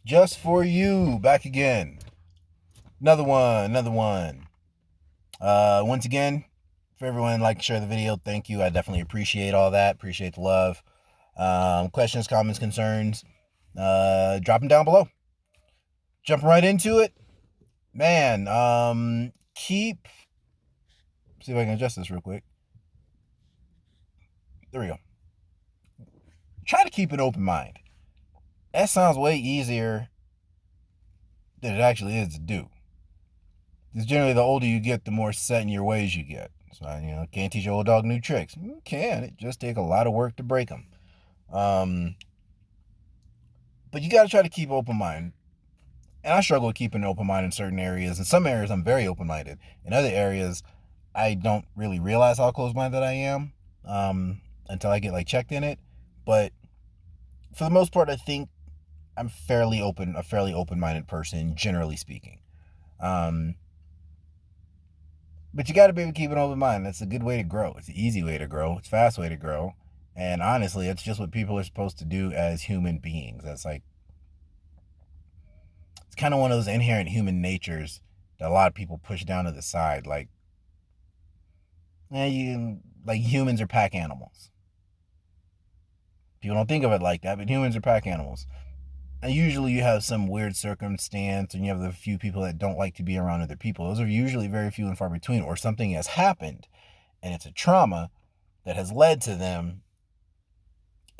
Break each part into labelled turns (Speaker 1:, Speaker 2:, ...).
Speaker 1: Just for you, back again. Another one. Once again, for everyone like to share the video, thank you. I definitely appreciate all that. Appreciate the love. Questions, comments, concerns, drop them down below. Jumping right into it, man. See if I can adjust this real quick. There we go. Try to keep an open mind. That sounds way easier than it actually is to do. Because generally, the older you get, the more set in your ways you get. So, can't teach an old dog new tricks. You can. It just take a lot of work to break them. But you got to try to keep open mind. And I struggle with keeping an open mind in certain areas. In some areas, I'm very open minded. In other areas, I don't really realize how close minded I am until I get checked in it. But for the most part, I think I'm a fairly open minded person, generally speaking. Um, But you got to be able to keep an open mind. That's a good way to grow. It's an easy way to grow. It's a fast way to grow. And honestly, it's just what people are supposed to do as human beings. It's kind of one of those inherent human natures that a lot of people push down to the side. Humans are pack animals. People don't think of it like that, but humans are pack animals. And usually you have some weird circumstance and you have the few people that don't like to be around other people. Those are usually very few and far between, or something has happened and it's a trauma that has led to them.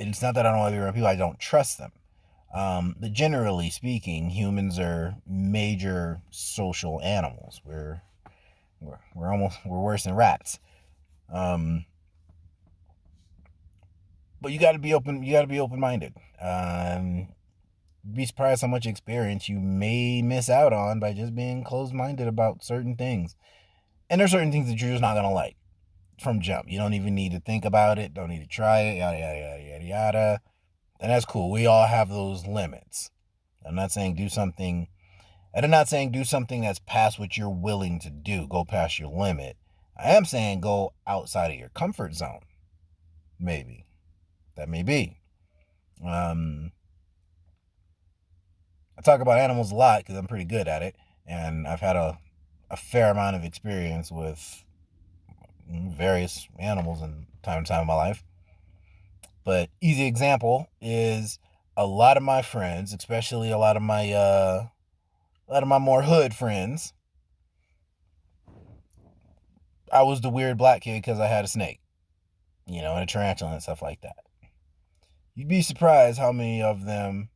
Speaker 1: And it's not that I don't want to be around people, I don't trust them. But generally speaking, humans are major social animals. We're worse than rats. But you got to be open. You got to be open minded. Be surprised how much experience you may miss out on by just being closed minded about certain things. And there's certain things that you're just not gonna like from jump. You don't even need to think about it. Don't need to try it. Yada yada yada yada yada. And that's cool. We all have those limits. I'm not saying do something. I'm not saying do something that's past what you're willing to do. Go past your limit. I am saying go outside of your comfort zone. Maybe that may be. Um, I talk about animals a lot because I'm pretty good at it, and I've had a fair amount of experience with various animals in time to time of my life. But easy example is a lot of my friends, especially a lot of my more hood friends. I was the weird black kid because I had a snake, and a tarantula and stuff like that. You'd be surprised how many of them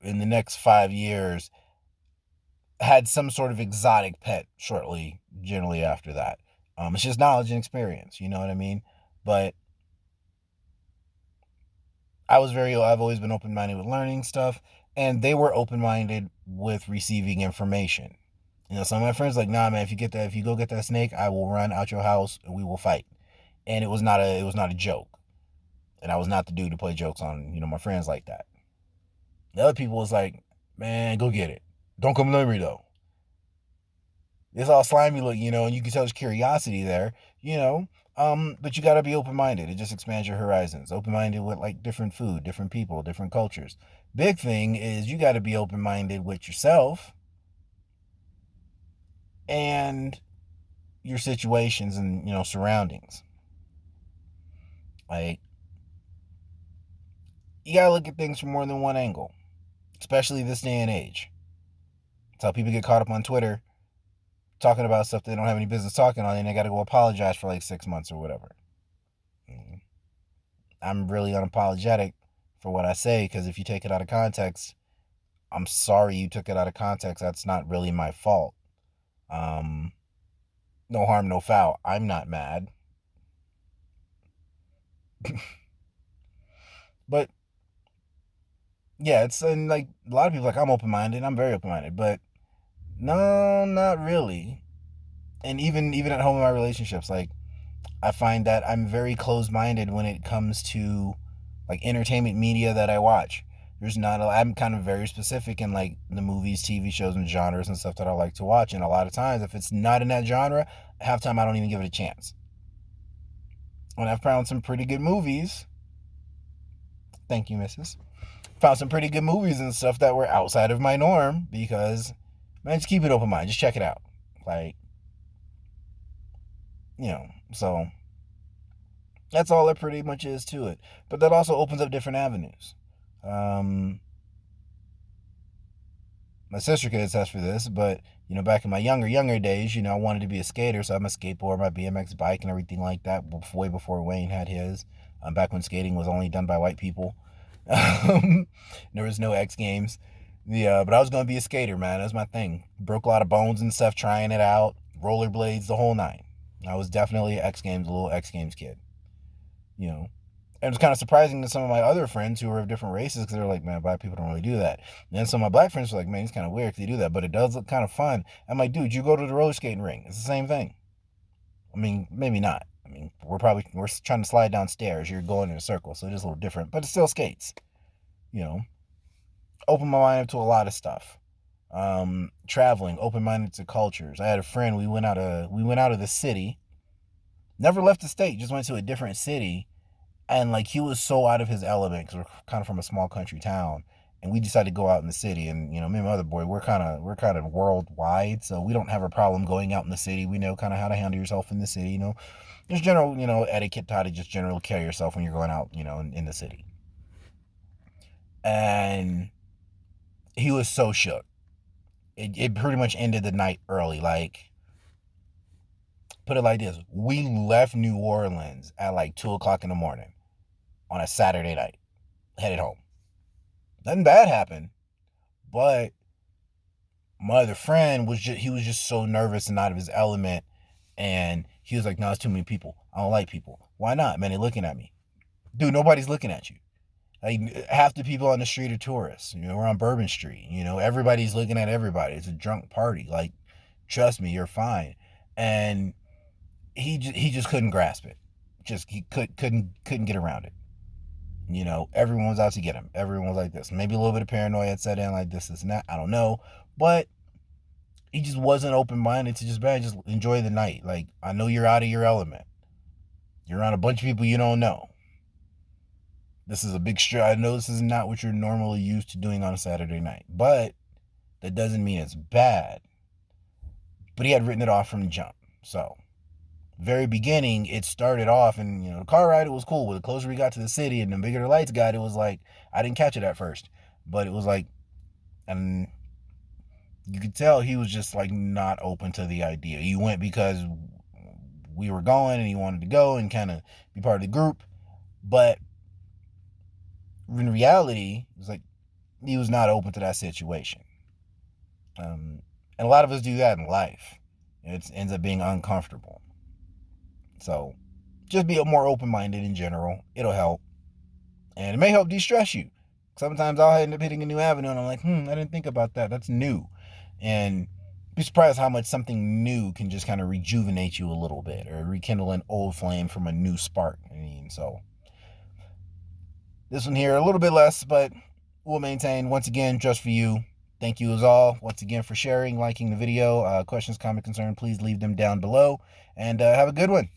Speaker 1: in the next 5 years had some sort of exotic pet generally after that. It's just knowledge and experience, you know what I mean? But I've always been open minded with learning stuff, and they were open minded with receiving information. Some of my friends like, nah, man, if you go get that snake, I will run out your house and we will fight. And it was not a joke. And I was not the dude to play jokes on, my friends like that. The other people was like, man, go get it. Don't come near me though. It's all slimy look, and you can tell there's curiosity there, but you gotta be open minded. It just expands your horizons. Open minded with different food, different people, different cultures. Big thing is you gotta be open minded with yourself and your situations and surroundings. Like, you gotta look at things from more than one angle, especially this day and age. That's how people get caught up on Twitter talking about stuff they don't have any business talking on, and they gotta go apologize for 6 months or whatever. I'm really unapologetic for what I say, because if you take it out of context, I'm sorry you took it out of context. That's not really my fault. Um, no harm, no foul. I'm not mad. But yeah, it's and a lot of people I'm open minded. I'm very open minded, but no, not really. And even at home in my relationships, I find that I'm very closed minded when it comes to entertainment media that I watch. I'm kind of very specific in the movies, TV shows, and genres and stuff that I like to watch. And a lot of times, if it's not in that genre, half time I don't even give it a chance. When I've found some pretty good movies, thank you, Mrs. found some pretty good movies and stuff that were outside of my norm because, man, just keep it open mind. Just check it out. Like, so that's all it pretty much is to it. But that also opens up different avenues. Um, my sister could attest for this, but back in my younger days, I wanted to be a skater, so I'm a skateboard, my BMX bike, and everything like that. Way before Wayne had his. Back when skating was only done by white people. There was no X Games. But I was gonna be a skater, man. That was my thing. Broke a lot of bones and stuff trying it out. Rollerblades, the whole nine. I was definitely a little X Games kid. And it was kind of surprising to some of my other friends who were of different races because they were like, man, black people don't really do that. And then some of my black friends were like, man, it's kind of weird because they do that, but it does look kind of fun. I'm like, dude, you go to the roller skating ring. It's the same thing. I mean, maybe not. I mean, we're trying to slide down stairs. You're going in a circle, so it is a little different, but it still skates. Open my mind up to a lot of stuff. Traveling, open minded to cultures. I had a friend. We went out of the city. Never left the state. Just went to a different city, and like he was so out of his element because we're kind of from a small country town, and we decided to go out in the city. And me and my other boy, we're kind of worldwide, so we don't have a problem going out in the city. We know kind of how to handle yourself in the city. Just general etiquette, how to just generally carry yourself when you're going out in the city. And he was so shook. It pretty much ended the night early. Like, put it like this: we left New Orleans at like 2 o'clock in the morning on a Saturday night, headed home. Nothing bad happened, but my other friend was just so nervous and out of his element, and he was like, "No, it's too many people. I don't like people. Why not, man? They're looking at me, dude. Nobody's looking at you. Like, half the people on the street are tourists. We're on Bourbon Street. Everybody's looking at everybody. It's a drunk party. Like, trust me, you're fine." And he just couldn't grasp it. He couldn't get around it. Everyone was out to get him. Everyone was like this. Maybe a little bit of paranoia had set in, like this and that. I don't know, but he just wasn't open minded to just enjoy the night. Like, I know you're out of your element. You're around a bunch of people you don't know. This is a big stress. I know this is not what you're normally used to doing on a Saturday night, but that doesn't mean it's bad. But he had written it off from the jump. So, very beginning, it started off, and the car ride, it was cool. But the closer we got to the city and the bigger the lights got, it was like, I didn't catch it at first, but it was like, and you could tell he was just like not open to the idea. He went because we were going and he wanted to go and kind of be part of the group, but in reality, it was like he was not open to that situation. And a lot of us do that in life. It ends up being uncomfortable. So just be more open-minded in general. It'll help. And it may help de-stress you. Sometimes I'll end up hitting a new avenue and I'm like, I didn't think about that. That's new. And be surprised how much something new can just kind of rejuvenate you a little bit or rekindle an old flame from a new spark. So this one here, a little bit less, but we'll maintain. Once again, just for you. Thank you as all, once again, for sharing, liking the video. Questions, comment, concern, please leave them down below. And have a good one.